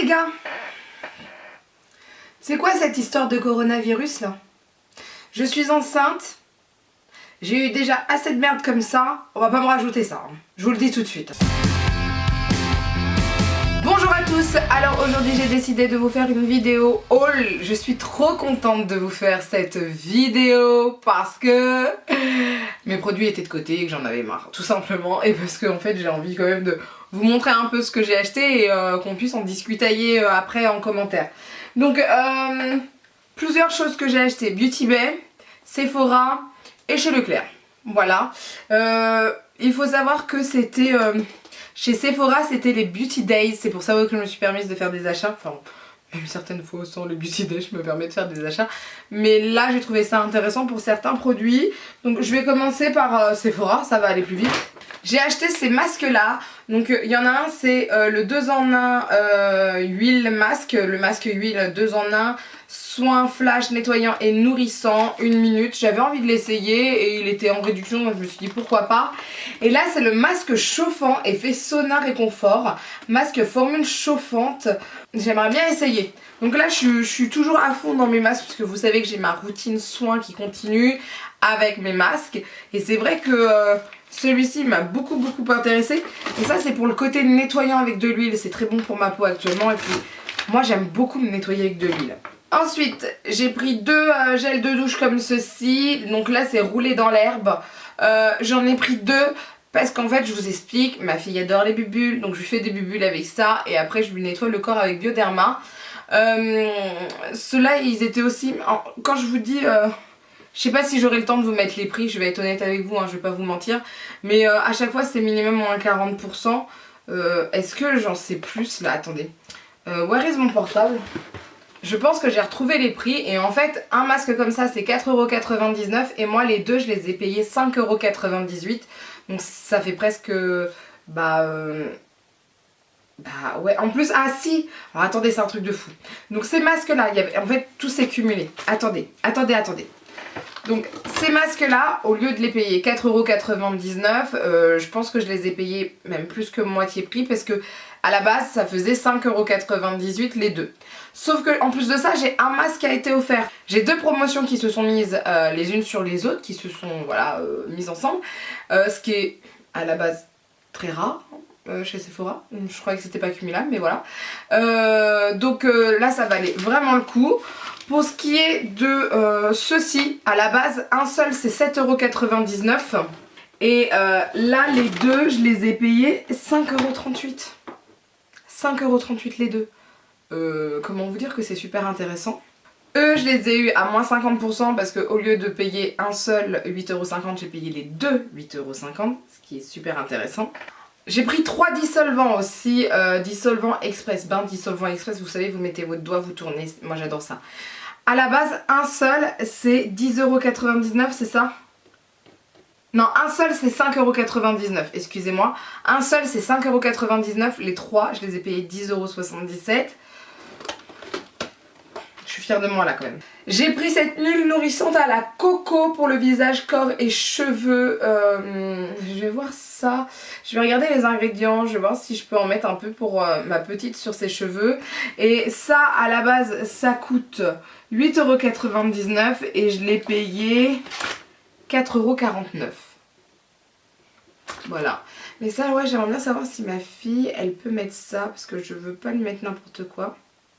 les gars, c'est quoi cette histoire de coronavirus là? Je suis enceinte, j'ai eu déjà assez de merde comme ça, on va pas me rajouter ça, hein. Je vous le dis tout de suite. Bonjour à tous, alors aujourd'hui j'ai décidé de vous faire une vidéo haul. Je suis trop contente de vous faire cette vidéo parce que mes produits étaient de côté et que j'en avais marre, tout simplement. Et parce que en fait j'ai envie quand même de vous montrer un peu ce que j'ai acheté et qu'on puisse en discutailler après en commentaire. Donc plusieurs choses que j'ai acheté, Beauty Bay, Sephora et chez Leclerc. Voilà, il faut savoir que c'était... chez Sephora c'était les Beauty Days, c'est pour ça que je me suis permise de faire des achats, enfin même certaines fois sans les Beauty Days je me permets de faire des achats, mais là j'ai trouvé ça intéressant pour certains produits. Donc je vais commencer par Sephora, ça va aller plus vite. J'ai acheté ces masques là, donc il y en a un c'est le 2 en 1 huile masque, le masque huile 2 en 1, soin flash nettoyant et nourrissant, 1 minute. J'avais envie de l'essayer et il était en réduction donc je me suis dit pourquoi pas. Et là c'est le masque chauffant, effet sauna réconfort, masque formule chauffante, j'aimerais bien essayer. Donc là je suis toujours à fond dans mes masques parce que vous savez que j'ai ma routine soin qui continue avec mes masques. Et c'est vrai que celui-ci m'a beaucoup intéressé. Et ça c'est pour le côté nettoyant avec de l'huile, c'est très bon pour ma peau actuellement. Et puis moi j'aime beaucoup me nettoyer avec de l'huile. Ensuite j'ai pris 2 gels de douche comme ceci. Donc là c'est roulé dans l'herbe. J'en ai pris 2 parce qu'en fait je vous explique, ma fille adore les bubules. Donc je lui fais des bubules avec ça. Et après je lui nettoie le corps avec Bioderma. Ceux-là ils étaient aussi... Quand je vous dis... je sais pas si j'aurai le temps de vous mettre les prix, je vais être honnête avec vous, hein, je vais pas vous mentir. Mais à chaque fois c'est minimum moins 40%. Est-ce que j'en sais plus là? Attendez. Where is mon portable? Je pense que j'ai retrouvé les prix et en fait un masque comme ça c'est 4,99€ et moi les deux je les ai payés 5,98€. Donc ça fait presque... Bah ouais, en plus, ah si, alors attendez c'est un truc de fou. Donc ces masques là, en fait tout s'est cumulé. Attendez. Donc ces masques là, au lieu de les payer 4,99€, je pense que je les ai payés même plus que moitié prix parce que à la base ça faisait 5,98€ les deux. Sauf que en plus de ça j'ai un masque qui a été offert. J'ai 2 promotions qui se sont mises les unes sur les autres, qui se sont voilà, mises ensemble. Ce qui est à la base très rare. Chez Sephora, je croyais que c'était pas cumulable mais voilà. Donc là ça valait vraiment le coup. Pour ce qui est de ceux-ci, à la base un seul c'est 7,99€ et là les deux je les ai payés 5,38€. 5,38€ les deux. Comment vous dire que c'est super intéressant. Eux je les ai eu à moins 50% parce qu'au lieu de payer un seul 8,50€ j'ai payé les deux 8,50€, ce qui est super intéressant. J'ai pris 3 dissolvants aussi, dissolvant express, bain dissolvant express, vous savez vous mettez votre doigt, vous tournez, moi j'adore ça. À la base un seul c'est 10,99€, c'est ça? Non, un seul c'est 5,99€, excusez-moi. Un seul c'est 5,99€, les 3 je les ai payés 10,77€. Je suis fière de moi là quand même. J'ai pris cette huile nourrissante à la coco pour le visage, corps et cheveux. Je vais voir ça. Je vais regarder les ingrédients. Je vais voir si je peux en mettre un peu pour ma petite sur ses cheveux. Et ça à la base ça coûte 8,99€ et je l'ai payé 4,49€. Voilà. Mais ça ouais j'aimerais bien savoir si ma fille elle peut mettre ça parce que je veux pas lui mettre n'importe quoi.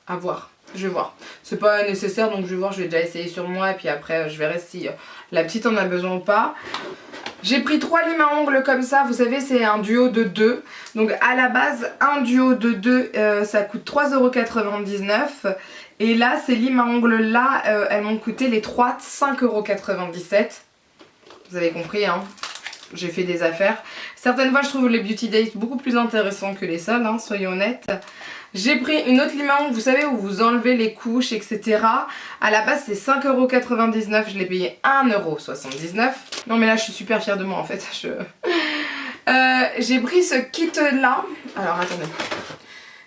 À voir. Je vais voir. C'est pas nécessaire donc je vais voir, je vais déjà essayer sur moi et puis après je verrai si la petite en a besoin ou pas. J'ai pris 3 limes à ongles comme ça, vous savez c'est un duo de 2. Donc à la base un duo de 2 ça coûte 3,99€ et là ces limes à ongles là elles m'ont coûté les 3 5,97€. Vous avez compris hein, j'ai fait des affaires. Certaines fois je trouve les Beauty Days beaucoup plus intéressants que les sols hein, soyons honnêtes. J'ai pris une autre lime à ongles, vous savez, où vous enlevez les couches, etc. À la base, c'est 5,99€. Je l'ai payé 1,79€. Non, mais là, je suis super fière de moi, en fait. J'ai pris ce kit-là. Alors, attendez.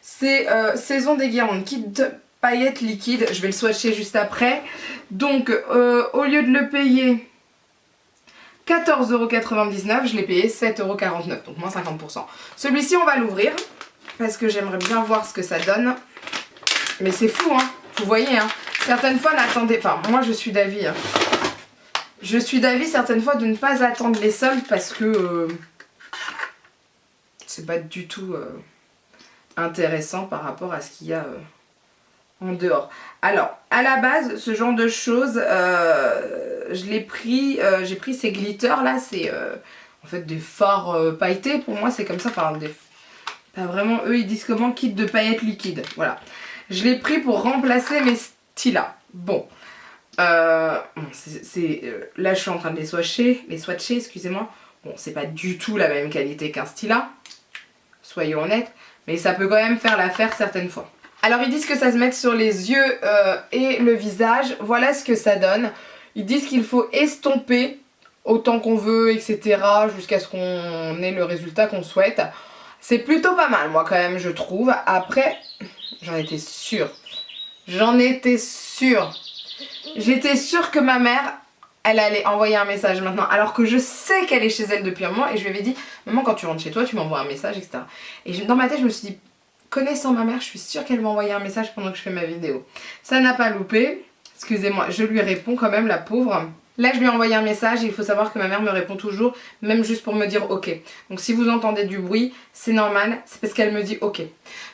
C'est Saison des guirlandes. Kit paillettes liquides. Je vais le swatcher juste après. Donc, au lieu de le payer 14,99€, je l'ai payé 7,49€. Donc, moins 50%. Celui-ci, on va l'ouvrir. parce que j'aimerais bien voir ce que ça donne. Mais c'est fou, hein. Vous voyez, hein. Certaines fois, n'attendez... Enfin, moi, je suis d'avis. Hein. Je suis d'avis, certaines fois, de ne pas attendre les soldes parce que... c'est pas du tout intéressant par rapport à ce qu'il y a en dehors. Alors, à la base, ce genre de choses, je l'ai pris... j'ai pris ces glitters, là. C'est en fait des fards pailletés. Pour moi, c'est comme ça. Enfin, des... Pas vraiment... Eux, ils disent comment? Kit de paillettes liquides. Voilà. Je l'ai pris pour remplacer mes stylas. Bon. Là, je suis en train de les swatcher, excusez-moi. Bon, c'est pas du tout la même qualité qu'un stylat. Soyons honnêtes. Mais ça peut quand même faire l'affaire certaines fois. Alors, ils disent que ça se met sur les yeux et le visage. Voilà ce que ça donne. Ils disent qu'il faut estomper autant qu'on veut, etc. jusqu'à ce qu'on ait le résultat qu'on souhaite. C'est plutôt pas mal, moi, quand même, je trouve. Après... J'en étais sûre. J'en étais sûre. J'étais sûre que ma mère, elle allait envoyer un message maintenant. Alors que je sais qu'elle est chez elle depuis un moment. Et je lui avais dit, maman, quand tu rentres chez toi, tu m'envoies un message, etc. Et dans ma tête, je me suis dit, connaissant ma mère, je suis sûre qu'elle m'a envoyé un message pendant que je fais ma vidéo. Ça n'a pas loupé. Excusez-moi, je lui réponds quand même, la pauvre. Là, je lui ai envoyé un message et il faut savoir que ma mère me répond toujours, même juste pour me dire ok. Donc si vous entendez du bruit, c'est normal, c'est parce qu'elle me dit ok.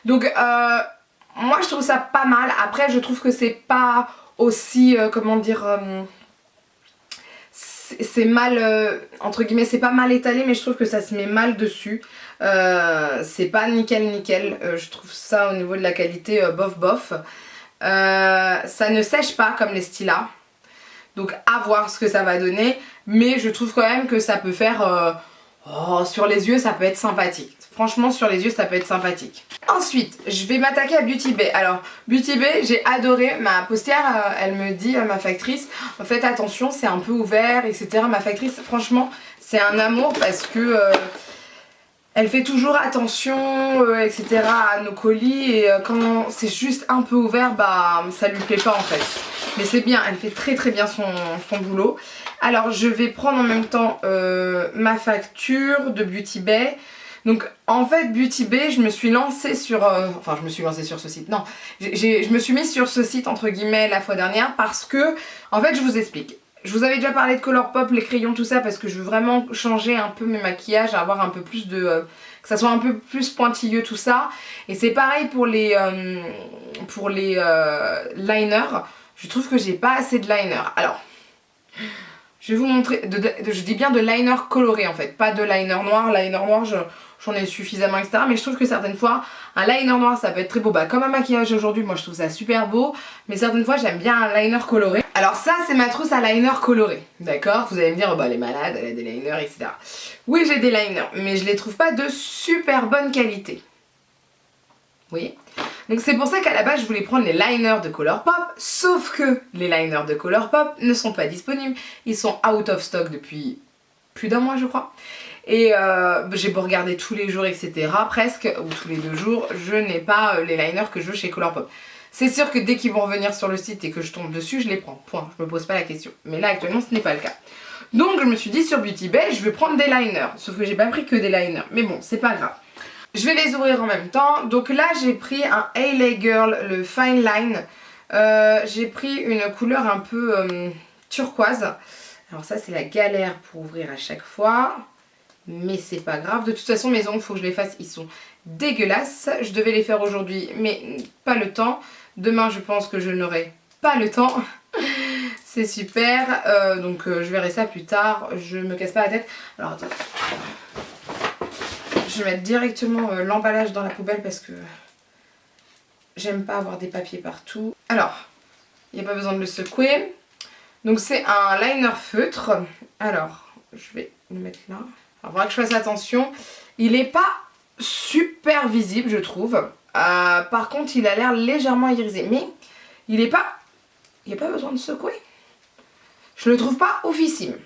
Donc, moi je trouve ça pas mal. Après je trouve que c'est pas aussi comment dire c'est mal entre guillemets, c'est pas mal étalé, mais je trouve que ça se met mal dessus. C'est pas nickel. Je trouve ça au niveau de la qualité bof bof. Ça ne sèche pas comme les stylas. Donc à voir ce que ça va donner. Mais je trouve quand même que ça peut faire sur les yeux, ça peut être sympathique. Franchement, sur les yeux, ça peut être sympathique. Ensuite, je vais m'attaquer à Beauty Bay. Alors, Beauty Bay, j'ai adoré. Ma postière, elle me dit, ma factrice, faites attention, c'est un peu ouvert, etc. Ma factrice, franchement, c'est un amour parce que elle fait toujours attention, etc. à nos colis. Et quand c'est juste un peu ouvert, bah ça lui plaît pas en fait. Mais c'est bien, elle fait très bien son boulot. Alors, je vais prendre en même temps ma facture de Beauty Bay. Donc en fait Beauty Bay, je me suis lancée sur... enfin je me suis lancée sur ce site, non. Je me suis mise sur ce site entre guillemets la fois dernière parce que... En fait je vous explique. Je vous avais déjà parlé de Colourpop, les crayons, tout ça, parce que je veux vraiment changer un peu mes maquillages, avoir un peu plus de... que ça soit un peu plus pointilleux tout ça. Et c'est pareil pour les liners. Je trouve que j'ai pas assez de liner. Alors... je vais vous montrer, je dis bien de liner coloré en fait, pas de liner noir. Liner noir j'en ai suffisamment, etc. Mais je trouve que certaines fois, un liner noir ça peut être très beau. Bah, comme un maquillage aujourd'hui, moi je trouve ça super beau. Mais certaines fois j'aime bien un liner coloré. Alors ça c'est ma trousse à liner coloré, d'accord. Vous allez me dire, oh, bah elle est malade, elle a des liners, etc. Oui j'ai des liners, mais je les trouve pas de super bonne qualité. Vous voyez? Donc c'est pour ça qu'à la base je voulais prendre les liners de Colourpop, sauf que les liners de Colourpop ne sont pas disponibles. Ils sont out of stock depuis plus d'un mois je crois. Et j'ai beau regarder tous les jours etc, presque, ou tous les 2 jours, je n'ai pas les liners que je veux chez Colourpop. C'est sûr que dès qu'ils vont revenir sur le site et que je tombe dessus, je les prends, point, je me pose pas la question. Mais là actuellement ce n'est pas le cas. Donc je me suis dit sur Beauty Bay, je vais prendre des liners, sauf que j'ai pas pris que des liners, mais bon c'est pas grave. Je vais les ouvrir en même temps. Donc là j'ai pris un Hailey Girl, le Fine Line. J'ai pris une couleur un peu turquoise. Alors ça c'est la galère pour ouvrir à chaque fois. Mais c'est pas grave. De toute façon mes ongles, il faut que je les fasse. Ils sont dégueulasses. Je devais les faire aujourd'hui mais pas le temps. Demain je pense que je n'aurai pas le temps. C'est super. Donc je verrai ça plus tard. Je me casse pas la tête. Alors attends. Je vais mettre directement l'emballage dans la poubelle parce que j'aime pas avoir des papiers partout. Alors, il n'y a pas besoin de le secouer. Donc c'est un liner feutre. Alors, je vais le mettre là. Alors, il faudra que je fasse attention. Il n'est pas super visible, je trouve. Par contre, il a l'air légèrement irisé. Mais il n'est pas... il n'y a pas besoin de secouer. Je le trouve pas oufissime.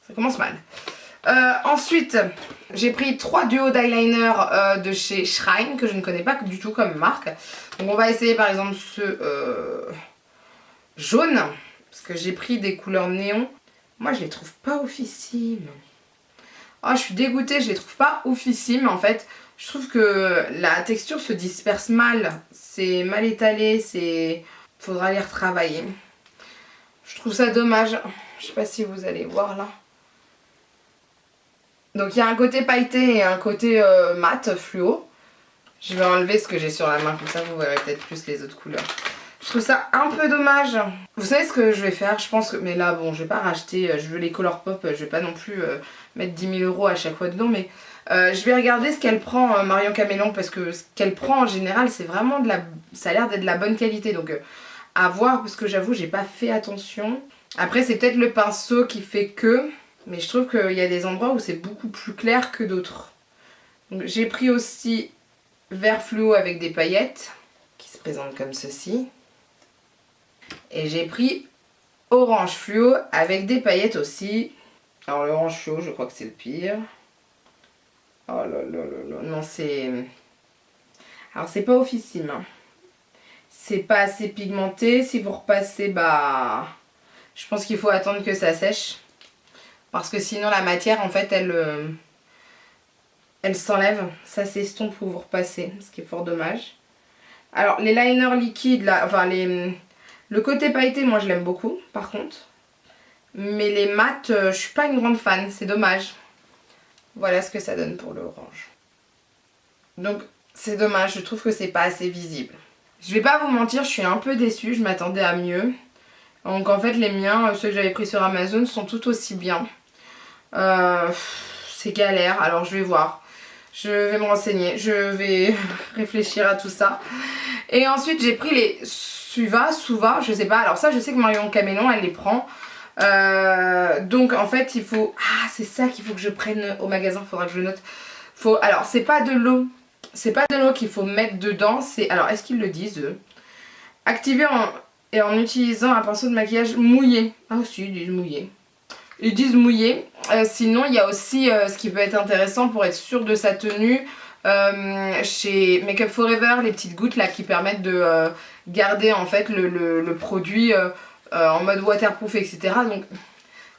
Ça commence mal. Ensuite, j'ai pris 3 duos d'eyeliner de chez Shrine que je ne connais pas du tout comme marque. Donc on va essayer par exemple ce jaune parce que j'ai pris des couleurs néon. Moi je les trouve pas oufissimes. Oh je suis dégoûtée, je les trouve pas oufissimes en fait. Je trouve que la texture se disperse mal. C'est mal étalé, faudra les retravailler. Je trouve ça dommage. Je sais pas si vous allez voir là. Donc il y a un côté pailleté et un côté mat, fluo. Je vais enlever ce que j'ai sur la main, comme ça vous verrez peut-être plus les autres couleurs. Je trouve ça un peu dommage. Vous savez ce que je vais faire? Je pense que... Mais là, bon, je vais pas racheter. Je veux les Colourpop. Je vais pas non plus mettre 10 000 € à chaque fois dedans. Mais je vais regarder ce qu'elle prend, Marion Caméléon. Parce que ce qu'elle prend en général, c'est vraiment de la... Ça a l'air d'être de la bonne qualité. Donc à voir, parce que j'avoue, j'ai pas fait attention. Après, c'est peut-être le pinceau qui fait que... Mais je trouve qu'il y a des endroits où c'est beaucoup plus clair que d'autres. Donc j'ai pris aussi vert fluo avec des paillettes. Qui se présentent comme ceci. Et j'ai pris orange fluo avec des paillettes aussi. Alors l'orange fluo, je crois que c'est le pire. Oh là là là là. Non, c'est... Alors c'est pas oufissime. Hein. C'est pas assez pigmenté. Si vous repassez, bah... Je pense qu'il faut attendre que ça sèche. Parce que sinon la matière, en fait, elle s'enlève. Ça s'estompe pour vous repasser. Ce qui est fort dommage. Alors les liners liquides, là... Enfin les... Le côté pailleté, moi je l'aime beaucoup par contre. Mais les mats, je suis pas une grande fan, c'est dommage. Voilà ce que ça donne pour l'orange. Donc c'est dommage, je trouve que c'est pas assez visible. Je vais pas vous mentir, je suis un peu déçue, je m'attendais à mieux. Donc en fait les miens, ceux que j'avais pris sur Amazon, sont tout aussi bien. C'est galère, alors je vais voir. Je vais me renseigner, je vais réfléchir à tout ça. Et ensuite j'ai pris les... Suva, je sais pas. Alors ça, je sais que Marion Caméléon, elle les prend. Donc en fait, il faut... Ah, c'est ça qu'il faut que je prenne au magasin. Faudra que je le note. Alors, c'est pas de l'eau. C'est pas de l'eau qu'il faut mettre dedans. C'est... Alors, est-ce qu'ils le disent, eux? Activer en utilisant un pinceau de maquillage mouillé. Ah si, ils disent mouillé. Ils disent mouillé. Sinon, il y a aussi ce qui peut être intéressant pour être sûr de sa tenue. Chez Make Up For Ever, les petites gouttes là qui permettent de garder en fait le produit en mode waterproof, etc. Donc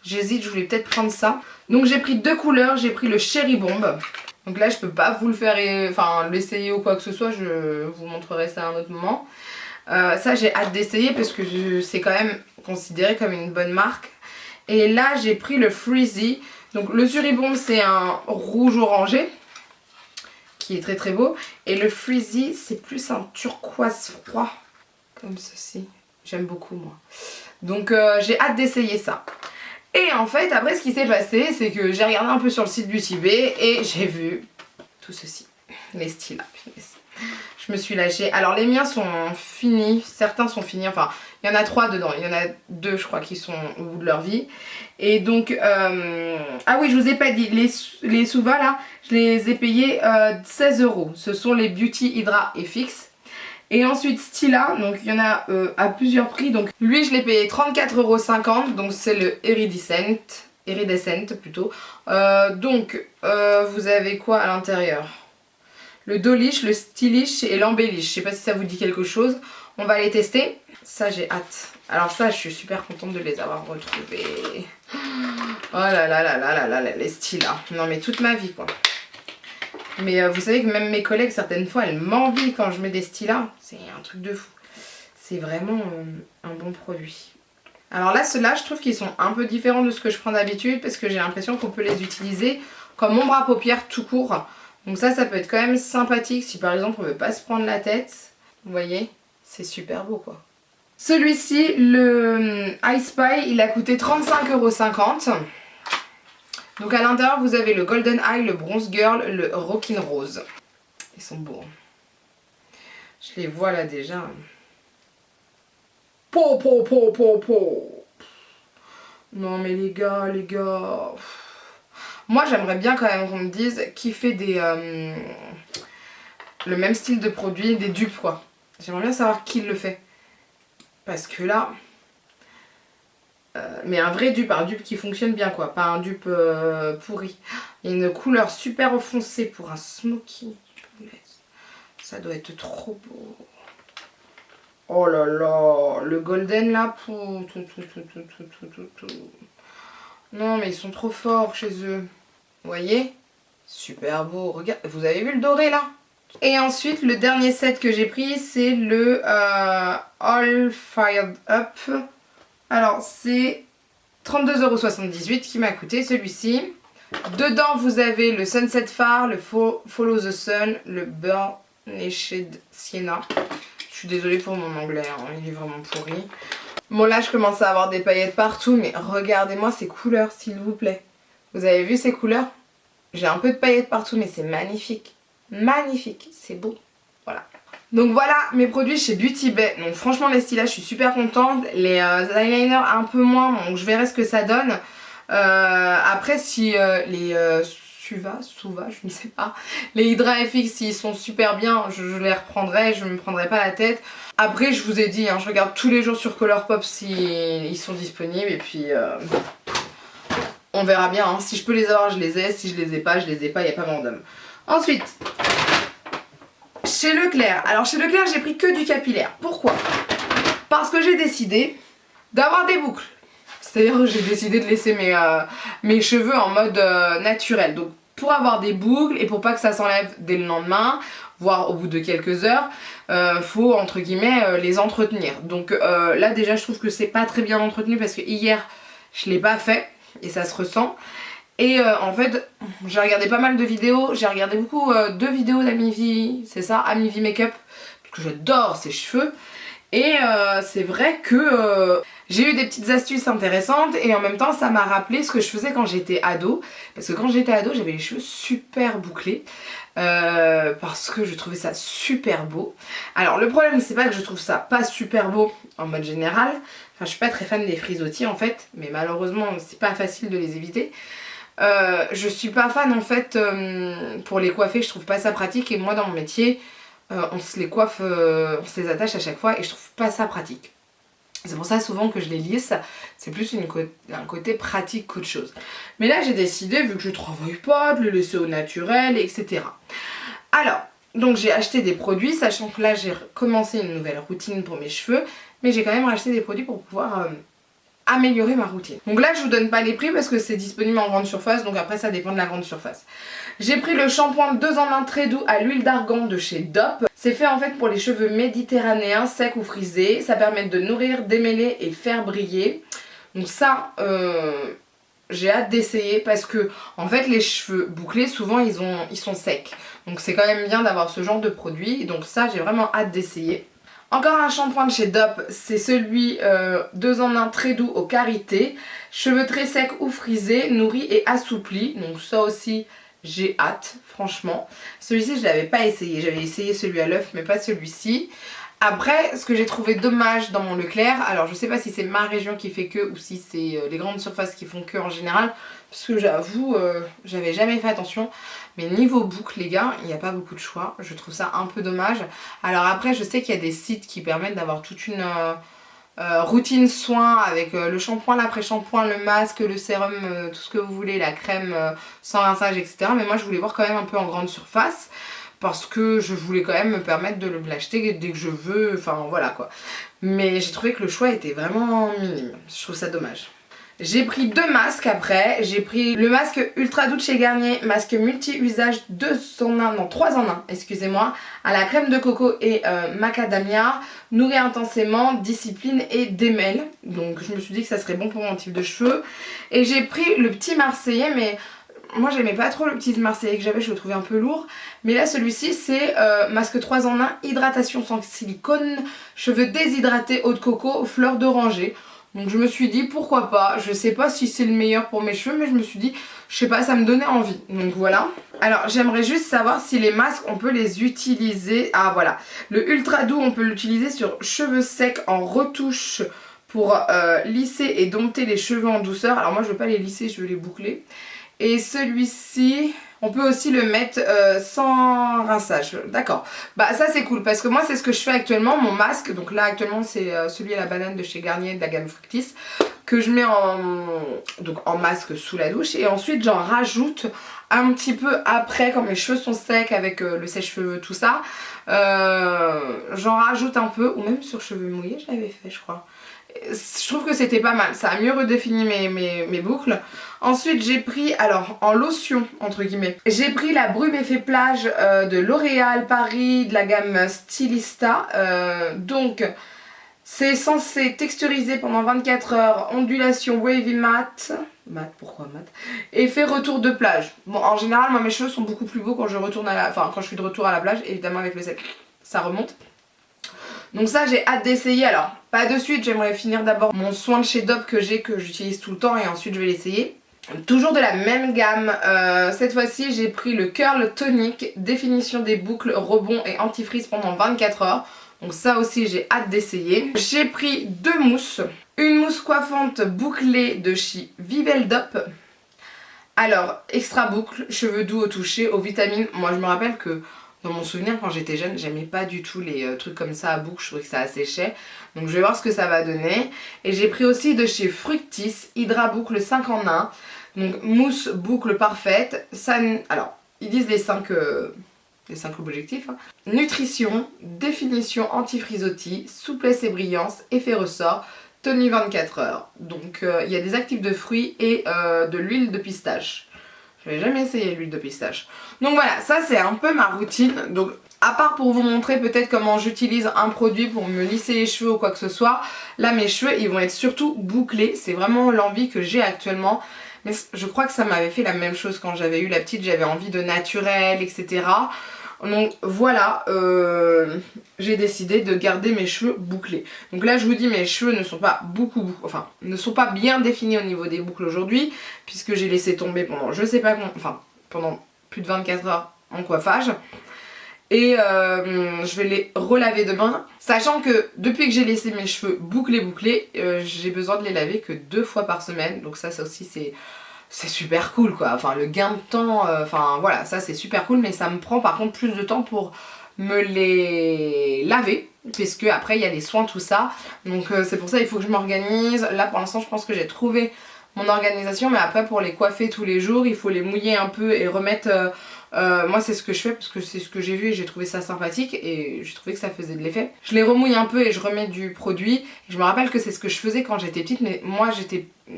j'hésite, je voulais peut-être prendre ça. Donc j'ai pris deux couleurs, j'ai pris le Cherry Bomb. Donc là je peux pas vous le faire, enfin l'essayer ou quoi que ce soit, je vous montrerai ça à un autre moment. Ça j'ai hâte d'essayer parce que c'est quand même considéré comme une bonne marque. Et là j'ai pris le Freezy. Donc le Cherry Bomb c'est un rouge orangé. Qui est très très beau. Et le Freezy, c'est plus un turquoise froid. Comme ceci. J'aime beaucoup moi. Donc j'ai hâte d'essayer ça. Et en fait, après ce qui s'est passé, c'est que j'ai regardé un peu sur le site Beauty Bay et j'ai vu tout ceci. Les styles là. Je me suis lâchée. Alors les miens sont finis. Certains sont finis. Enfin, il y en a 3 dedans. Il y en a 2 je crois qui sont au bout de leur vie. Et donc, ah oui, je vous ai pas dit, les Suva là, je les ai payés 16 €. Ce sont les Beauty Hydra FX. Et ensuite Stila, donc il y en a à plusieurs prix. Donc lui, je l'ai payé 34,50 €. Donc c'est le Iridescent plutôt. Donc, vous avez quoi à l'intérieur? Le Dolish, le Stylish et l'Embellish. Je sais pas si ça vous dit quelque chose. On va les tester. Ça, j'ai hâte. Alors ça, je suis super contente de les avoir retrouvés. Oh là là là là là là, les styles là. Non mais toute ma vie quoi. Mais vous savez que même mes collègues, certaines fois, elles m'envient quand je mets des styles là. C'est un truc de fou. C'est vraiment un bon produit. Alors là, ceux-là, je trouve qu'ils sont un peu différents de ce que je prends d'habitude. Parce que j'ai l'impression qu'on peut les utiliser comme ombre à paupières tout court. Donc ça peut être quand même sympathique si par exemple on veut pas se prendre la tête. Vous voyez, c'est super beau quoi. Celui-ci, le I Spy, il a coûté 35,50 €. Donc à l'intérieur vous avez le Golden Eye, le Bronze Girl, le Rockin' Rose. Ils sont beaux. Je les vois là déjà. Po po po po po. Non mais les gars. Moi j'aimerais bien quand même qu'on me dise qui fait des le même style de produit, des dupes quoi. J'aimerais bien savoir qui le fait. Parce que là... mais un vrai dupe, un dupe qui fonctionne bien quoi, pas un dupe pourri. Il y a une couleur super foncée pour un smoky. Ça doit être trop beau. Oh là là, le golden là, tout. Non mais ils sont trop forts chez eux. Vous voyez? Super beau, regarde, vous avez vu le doré là? Et ensuite le dernier set que j'ai pris c'est le All Fired Up. Alors c'est 32,78 € qui m'a coûté celui-ci. Dedans vous avez le Sunset Far, le Follow the Sun, le Burnished Sienna. Je suis désolée pour mon anglais, hein, il est vraiment pourri. Bon là je commence à avoir des paillettes partout, mais regardez-moi ces couleurs s'il vous plaît. Vous avez vu ces couleurs? J'ai un peu de paillettes partout mais c'est magnifique. Magnifique, c'est beau. Voilà. Donc voilà mes produits chez Beauty Bay. Donc franchement les stylages je suis super contente. Les eyeliners un peu moins, donc je verrai ce que ça donne. Après si les Suva, je ne sais pas. Les Hydra FX s'ils sont super bien, je les reprendrai, je me prendrai pas la tête. Après je vous ai dit, hein, je regarde tous les jours sur Colourpop s'ils sont disponibles et puis on verra bien. Hein. Si je peux les avoir je les ai, si je les ai pas, je les ai pas, il n'y a pas mort d'homme. Ensuite, chez Leclerc. Alors chez Leclerc j'ai pris que du capillaire. Pourquoi? Parce que j'ai décidé d'avoir des boucles. C'est-à-dire que j'ai décidé de laisser mes cheveux en mode naturel. Donc pour avoir des boucles et pour pas que ça s'enlève dès le lendemain, voire au bout de quelques heures, faut entre guillemets les entretenir. Donc là déjà je trouve que c'est pas très bien entretenu parce que hier je l'ai pas fait et ça se ressent. Et en fait j'ai regardé pas mal de vidéos, j'ai regardé beaucoup de vidéos d'Amivi, c'est ça, Amivi Makeup, parce que j'adore ses cheveux. Et c'est vrai que j'ai eu des petites astuces intéressantes et en même temps ça m'a rappelé ce que je faisais quand j'étais ado. Parce que quand j'étais ado j'avais les cheveux super bouclés parce que je trouvais ça super beau. Alors le problème c'est pas que je trouve ça pas super beau en mode général. Enfin je suis pas très fan des frisottis en fait, mais malheureusement c'est pas facile de les éviter. Je suis pas fan en fait pour les coiffer, je trouve pas ça pratique et moi dans mon métier on se les coiffe, on se les attache à chaque fois et je trouve pas ça pratique. C'est pour ça souvent que je les lisse, c'est plus un côté pratique qu'autre chose. Mais là j'ai décidé, vu que je travaille pas, de le laisser au naturel, etc. Alors, donc j'ai acheté des produits, sachant que là j'ai commencé une nouvelle routine pour mes cheveux, mais j'ai quand même racheté des produits pour pouvoir améliorer ma routine. Donc là je vous donne pas les prix parce que c'est disponible en grande surface, donc après ça dépend de la grande surface. J'ai pris le shampoing 2 en 1 très doux à l'huile d'argan de chez Dop. C'est fait en fait pour les cheveux méditerranéens, secs ou frisés. Ça permet de nourrir, démêler et faire briller. Donc ça, j'ai hâte d'essayer parce que en fait les cheveux bouclés souvent ils sont secs. Donc c'est quand même bien d'avoir ce genre de produit. Donc ça j'ai vraiment hâte d'essayer. Encore un shampoing de chez Dop, c'est celui 2 en 1 très doux au karité. Cheveux très secs ou frisés, nourris et assouplis. Donc ça aussi j'ai hâte franchement. Celui-ci je l'avais pas essayé, j'avais essayé celui à l'œuf mais pas celui-ci. Après ce que j'ai trouvé dommage dans mon Leclerc, alors je sais pas si c'est ma région qui fait que ou si c'est les grandes surfaces qui font que en général, parce que j'avoue j'avais jamais fait attention, mais niveau boucle les gars il n'y a pas beaucoup de choix, je trouve ça un peu dommage. Alors après je sais qu'il y a des sites qui permettent d'avoir toute une routine soin avec le shampoing, l'après-shampoing, le masque, le sérum, tout ce que vous voulez, la crème sans rinçage etc. Mais moi je voulais voir quand même un peu en grande surface parce que je voulais quand même me permettre de l'acheter dès que je veux, enfin voilà quoi. Mais j'ai trouvé que le choix était vraiment minime, je trouve ça dommage. J'ai pris 2 masques après, j'ai pris le masque Ultra Doux de chez Garnier, masque multi-usage 3 en 1, excusez-moi, à la crème de coco et macadamia, nourrit intensément, discipline et démêle. Donc je me suis dit que ça serait bon pour mon type de cheveux. Et j'ai pris le petit Marseillais, mais moi j'aimais pas trop le petit Marseillais que j'avais, je le trouvais un peu lourd. Mais là celui-ci c'est masque 3 en 1, hydratation sans silicone, cheveux déshydratés, eau de coco, fleurs d'oranger. Donc je me suis dit pourquoi pas, je sais pas si c'est le meilleur pour mes cheveux mais je me suis dit, je sais pas, ça me donnait envie. Donc voilà. Alors j'aimerais juste savoir si les masques on peut les utiliser. Ah voilà, le Ultra Doux on peut l'utiliser sur cheveux secs en retouche pour lisser et dompter les cheveux en douceur. Alors moi je veux pas les lisser, je veux les boucler. Et celui-ci, on peut aussi le mettre sans rinçage. D'accord. Bah ça c'est cool parce que moi c'est ce que je fais actuellement. Mon masque, donc là actuellement c'est celui à la banane de chez Garnier de la gamme Fructis, que je mets en masque sous la douche. Et ensuite j'en rajoute un petit peu après, quand mes cheveux sont secs avec le sèche-cheveux, tout ça, j'en rajoute un peu, ou même sur cheveux mouillés, je l'avais fait, je crois. Je trouve que c'était pas mal, ça a mieux redéfini mes boucles. Ensuite j'ai pris, alors en lotion entre guillemets, j'ai pris la Brume Effet Plage de L'Oréal Paris de la gamme Stylista. Donc c'est censé texturiser pendant 24 heures, ondulation wavy matte. Matte, pourquoi matte? Effet retour de plage. Bon, en général, moi mes cheveux sont beaucoup plus beaux quand je retourne à la... Enfin, quand je suis de retour à la plage, évidemment avec le sel, ça remonte. Donc ça j'ai hâte d'essayer. Alors pas de suite, j'aimerais finir d'abord mon soin de chez Dove que j'utilise tout le temps et ensuite je vais l'essayer. Toujours de la même gamme, cette fois-ci j'ai pris le Curl Tonic, définition des boucles, rebond et antifreeze pendant 24 heures. Donc ça aussi j'ai hâte d'essayer. J'ai pris 2 mousses, une mousse coiffante bouclée de chez Viveldop. Alors extra boucle, cheveux doux au toucher, aux vitamines. Moi je me rappelle que dans mon souvenir, quand j'étais jeune, j'aimais pas du tout les trucs comme ça à boucle, je trouvais que ça asséchait. Donc je vais voir ce que ça va donner. Et j'ai pris aussi de chez Fructis, Hydra Boucle 5 en 1. Donc mousse boucle parfaite. Ça, alors, ils disent les 5 objectifs. Hein. Nutrition, définition anti-frisottis, souplesse et brillance, effet ressort, tenue 24 heures. Donc il y a des actifs de fruits et de l'huile de pistache. Je n'avais jamais essayé l'huile de pistache. Donc voilà, ça c'est un peu ma routine. Donc à part pour vous montrer peut-être comment j'utilise un produit pour me lisser les cheveux ou quoi que ce soit, là mes cheveux ils vont être surtout bouclés. C'est vraiment l'envie que j'ai actuellement. Mais je crois que ça m'avait fait la même chose quand j'avais eu la petite, j'avais envie de naturel, etc. Donc voilà, j'ai décidé de garder mes cheveux bouclés. Donc là je vous dis, mes cheveux ne sont pas ne sont pas bien définis au niveau des boucles aujourd'hui, puisque j'ai laissé tomber pendant je sais pas pendant plus de 24 heures en coiffage. Et je vais les relaver demain, sachant que depuis que j'ai laissé mes cheveux bouclés, j'ai besoin de les laver que 2 fois par semaine. Donc ça aussi c'est super cool quoi, enfin le gain de temps, enfin voilà, ça c'est super cool, mais ça me prend par contre plus de temps pour me les laver, puisque après il y a les soins, tout ça, donc c'est pour ça il faut que je m'organise. Là pour l'instant je pense que j'ai trouvé mon organisation, mais après pour les coiffer tous les jours, il faut les mouiller un peu et remettre... moi c'est ce que je fais parce que c'est ce que j'ai vu et j'ai trouvé ça sympathique et j'ai trouvé que ça faisait de l'effet. Je les remouille un peu et je remets du produit. Et je me rappelle que c'est ce que je faisais quand j'étais petite, mais moi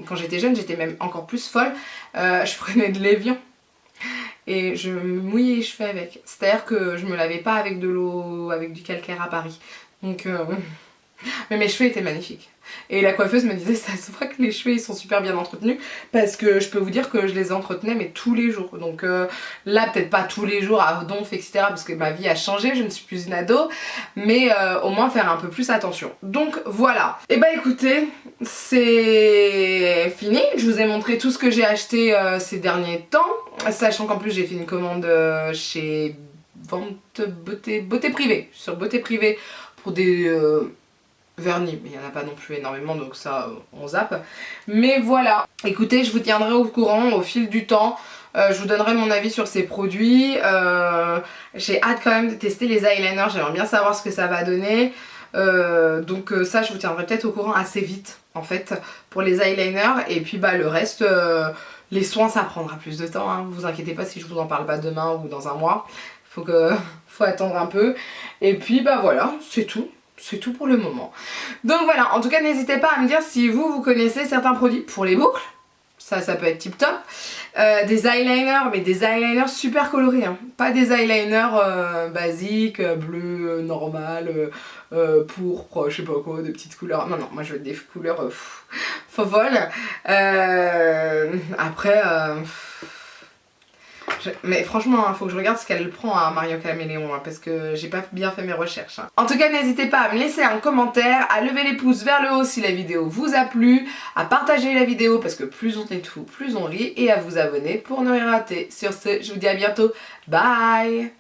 quand j'étais jeune j'étais même encore plus folle. Je prenais de l'évian et je me mouillais les cheveux avec. C'est-à-dire que je me lavais pas avec de l'eau, avec du calcaire à Paris. Donc mais mes cheveux étaient magnifiques. Et la coiffeuse me disait, ça se voit que les cheveux ils sont super bien entretenus, parce que je peux vous dire que je les entretenais mais tous les jours. Donc là peut-être pas tous les jours à donf etc, parce que ma vie a changé, je ne suis plus une ado, mais au moins faire un peu plus attention. Donc voilà. Et bah écoutez, c'est fini. Je vous ai montré tout ce que j'ai acheté ces derniers temps, sachant qu'en plus j'ai fait une commande chez Vente Beauté Privée, sur Beauté Privée pour des... vernis, mais il n'y en a pas non plus énormément, donc ça on zappe. Mais voilà, écoutez, je vous tiendrai au courant au fil du temps. Je vous donnerai mon avis sur ces produits. J'ai hâte quand même de tester les eyeliners, j'aimerais bien savoir ce que ça va donner. Donc ça je vous tiendrai peut-être au courant assez vite en fait pour les eyeliners. Et puis bah le reste, les soins ça prendra plus de temps, hein. Vous inquiétez pas si je vous en parle pas demain ou dans un mois. Faut attendre un peu. Et puis bah voilà, c'est tout. C'est tout pour le moment. Donc voilà, en tout cas n'hésitez pas à me dire si vous connaissez certains produits pour les boucles. Ça peut être tip top. Des eyeliners, mais des eyeliners super colorés, hein. Pas des eyeliners basiques, bleu, normal, pourpre, je sais pas quoi, de petites couleurs. Non, moi je veux des couleurs fofolles. Après... Mais franchement, il faut que je regarde ce qu'elle prend à Mario Caméléon, hein, parce que j'ai pas bien fait mes recherches. Hein. En tout cas, n'hésitez pas à me laisser un commentaire, à lever les pouces vers le haut si la vidéo vous a plu, à partager la vidéo parce que plus on est fou, plus on rit, et à vous abonner pour ne rien rater. Sur ce, je vous dis à bientôt. Bye!